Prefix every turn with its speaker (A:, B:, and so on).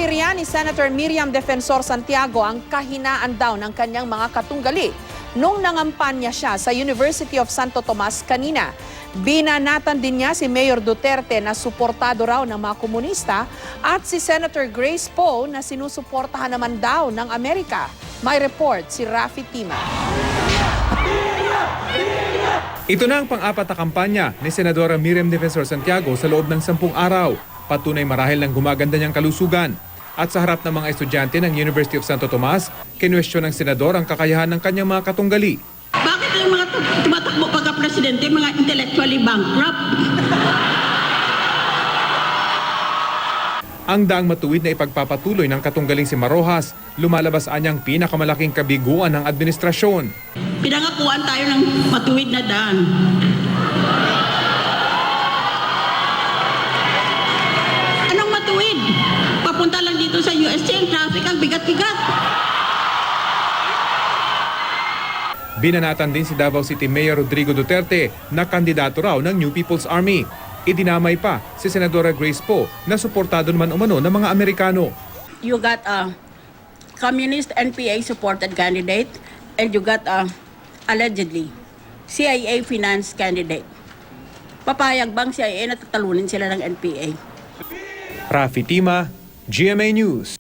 A: Binitirya ni Senator Miriam Defensor Santiago ang kahinaan daw ng kanyang mga katunggali nung nangampanya siya sa University of Santo Tomas kanina. Binanatan din niya si Mayor Duterte na suportado raw ng mga komunista at si Senator Grace Poe na sinusuportahan naman daw ng Amerika. May report si Rafi Tima.
B: Ito na ang pang-apat na kampanya ni Senadora Miriam Defensor Santiago sa loob ng 10 araw. Patunay marahil ng gumaganda niyang kalusugan. At sa harap ng mga estudyante ng University of Santo Tomas, kinwestiyon ng senador ang kakayahan ng kanyang mga katunggali.
C: Bakit ang mga tumatakbo pagka-presidente, mga intellectually bankrupt?
B: Ang daang matuwid na ipagpapatuloy ng katunggaling si Marojas, lumalabas anyang pinakamalaking kabiguan ng administrasyon.
C: Pinangakuan tayo ng matuwid na daan. Anong matuwid? Papunta lang dito sa USC, traffic ang bigat-bigat.
B: Binanatan din si Davao City Mayor Rodrigo Duterte na kandidato raw ng New People's Army. Idinamay pa si Senadora Grace Poe na suportado naman umano ng mga Amerikano.
C: You got a communist NPA supported candidate and you got a allegedly CIA finance candidate. Papayag bang CIA na tatalunin sila ng NPA?
B: Rafi Tima, GMA News.